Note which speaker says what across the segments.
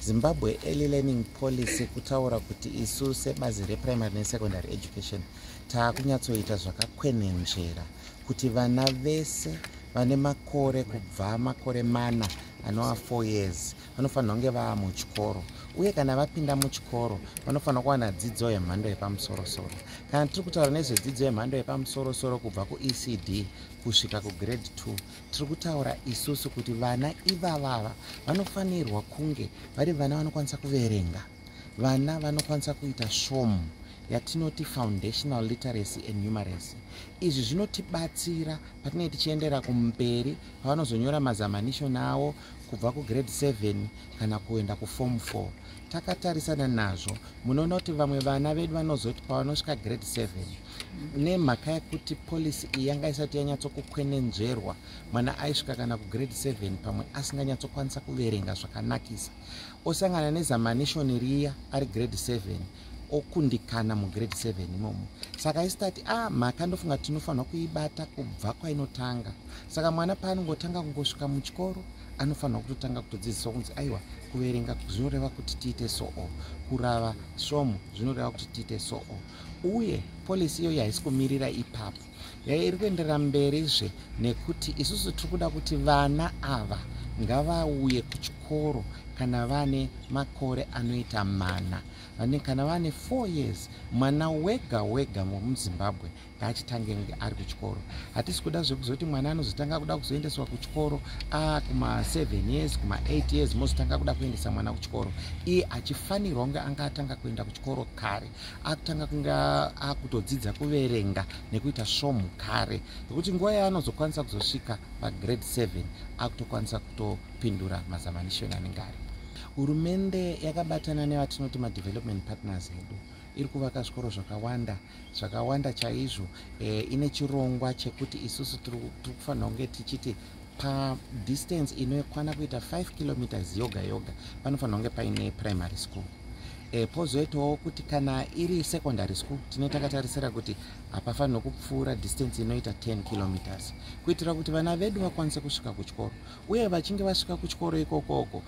Speaker 1: Zimbabwe Early Learning Policy kutaura kuti isu sebazi reprimary nesecondary education taakunyatsoita zvakakwenenzvera kuti vana vese vane makore kubva makore mana anova 4 years vanofanira kunge vava muchikoro, uye kana vapinda muchikoro vanofanira kuwana dzidzo yemhando yepamusoro-soro. Kana tiri kutaura nezvedzidzo yemhando yepamusoro-soro kubva kuECD kusvika kugrade 2, tiri kutaura isusu kuti vana ivavava vanofanirwa kunge vari vana vanokwanisa kuverenga, vana vanokwanisa kuita svomu yatinoti foundational literacy and numeracy. Izvi zvinotibatsira patinenge tichiendera kumberi pavanozonyora mazamanishoni avo kubva kugrade 7 kana kuenda kuform 4. Takatarisana nazvo munoona kuti vamwe vana vedu vanozoti pavanosvika grade 7 nemhaka yekuti policy iyi yanga isati yanyatsokukwenenzverwa, mwana aisvika kana kugrade 7 pamwe asinganyatsokwanisa kuverenga zvakanakisa, osangana nezamanishoni riya ari grade 7 okundikana mugrade 7 imomo. Saka isitati mhaka ndofunga tinofanira kuibata kubva kwainotanga. Saka mwana paanongotanga kungosvika muchikoro anofanira kutotanga kutodzidziswa kunzi aiwa, kuverenga zvinoreva kuti tiite so'o, kurava svomu zvinoreva kuti tiite so'o. Uye polisi iyo haisi kumirira ipapo, iri kuenderera mberizve nekuti isusu tiri kuda kuti vana ava ngavauye kuchikoro kana vane makore anoita mana. Kana vane 4 years, mwana wega wega muZimbabwe ngaachitange ari kuchikoro. Hatisi kuda zvekuzoti mwana anozotanga kuda kuzoendeswa kuchikoro kuma 7 years, kuma 8 years mozotanga kuda kuendesa mwana kuchikoro. Iye achifanirwa kunge anga atanga kuenda kuchikoro kare, akutanga kunga akutodzidza kuverenga nekuita svomu kare, nokuti nguva yaanozokwanisa kuzosvika pagrade 7 akutokwanisa kutopindura mazamanishoni anenge ari. Hurumende yakabatana nevatinoti madevelopment partners edu iri kuvaka zvikoro zvakawanda chaizvo. Ine chirongwa chekuti isusu tiri kufanira kunge tichiti padistance inokwana kuita 5 kilometers yoga yoga panofanira kunge paine primary school. Pozoitawo kuti kana iri secondary school tinenge takatarisira kuti hapafanira kupfuura distance inoita 10 kilometers kuitira kuti vana vedu vakwanise kusvika kuchikoro. Uye vachinge vasvika kuchikoro ikokoko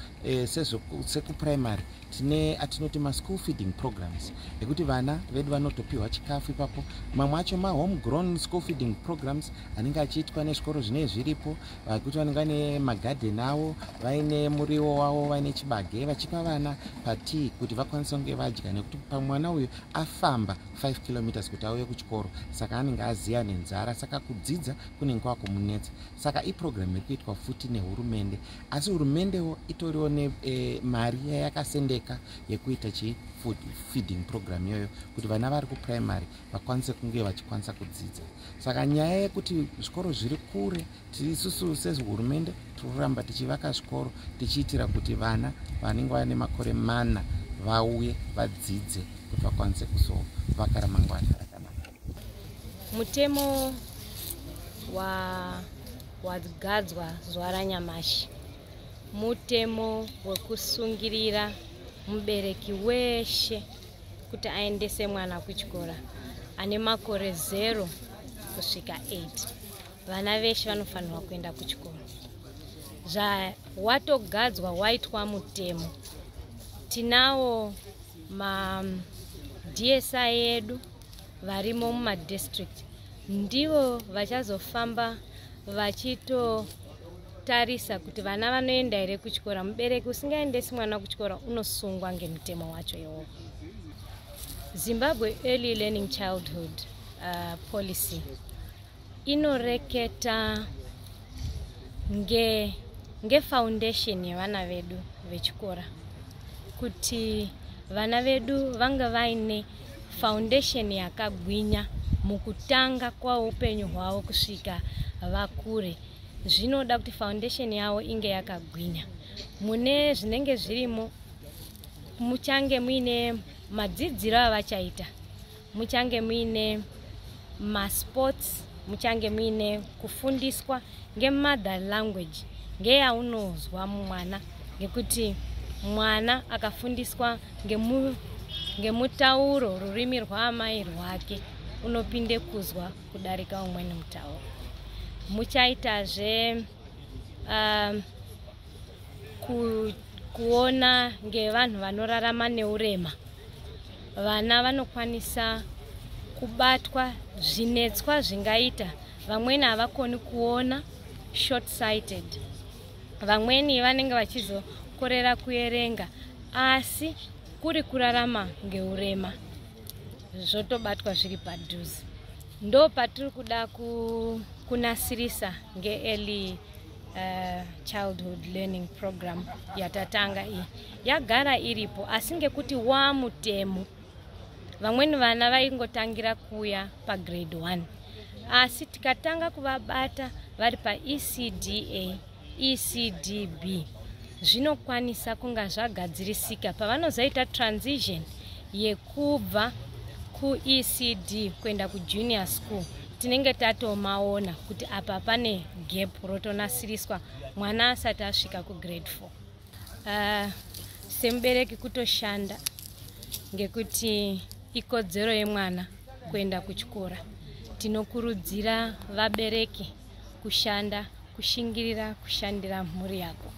Speaker 1: sekuprimary tine atinoti ma-school feeding programs ekuti vana vedu vanotopiwa chikafu ipapo. Mamwe acho ma-homegrown school feeding programs anenge achiitwa nezvikoro zvinenge zviripo, vakuti vanenge vane magarden avo, vaine muriwo wavo, vaine chibage vachipa vana patii kuti vakwanise kunge vadya, nekuti pamwana uyu afamba 5 kilometers kuti auye kuchikoro, saka anenge aziya nenzara, saka kudzidza kunenge kwakumunetsa. Saka iprogram iri kuitwa futi nehurumende, asi hurumendewo itoriwo nemari yayakasendeka yekuita feeding program iyoyo kuti vana vari kuprimary vakwanise kunge vachikwanisa kudzidza. Saka nyaya yekuti zvikoro zviri kure, isusu sehurumende tiri kuramba tichivaka zvikoro tichiitira kuti vana vanenge vane makore mana vauye vadzidze kuti vakwanise kuzovaka ramangwana rakanaka.
Speaker 2: Mutemo wagadzwa zuva ranyamashi mutemo wekusungirira mubereki weshe kuti aendese mwana kuchikora ane makore 0 kusvika 8. Vana veshe vanofanirwa kuenda kuchikoro. Zvawatogadzwa waitwa mutemo, tinawo ma-DSI edu varimo mumadistrict, ndivo vachazofamba vachitotarisa kuti vana vanoenda here kuchikora. Mubereki usingaendesi mwana kuchikora unosungwa ngemutemo wacho iwowo. Zimbabwe Early Learning Childhood Policy inoreketa ngefoundation yevana vedu vechikora, kuti vana vedu vanga vaine foundation yakagwinya mukutanga kwaupenyu hwavo kusvika vakure. Zvinoda kuti foundation yavo inge yakagwinya. Mune zvinenge zvirimo muchange muine madzidziro avachaita, muchange muine masports, muchange muine kufundiswa ngemother language ngeyaunozwa mwana, ngekuti mwana akafundiswa ngemutauro rurimi rwaamai rwake unopinde kuzwa kudarika umweni mutauro. Muchaitazve kuona ngevanhu vanorarama neurema. Vana vanokwanisa kubatwa zvinetswa zvingaita vamweni havakoni kuona, short sighted, vamweni vanenge vachizokorera kuerenga, asi kuri kurarama ngeurema zvotobatwa zviri padhuze. Ndo patiri kuda kunasirisa nge-early childhood learning program yatatanga iyi. Yagara iripo asi ngekuti mutemo vamweni vana vaingotangira kuya pagrade 1, asi tikatanga kuvabata vari paECDA, ECDB, zvinokwanisa kunga zvagadzirisika pavanozoita transition yekubva kuECD kuenda kujunior school. Tinenge tatomaona kuti apa pane gap rotonasiriswa mwana asati asvika kugrade 4. Semubereki kutoshanda ngekuti ikodzero yemwana kuenda kuchikora. Tinokurudzira vabereki kushanda, kushingirira kushandira mhuri yako.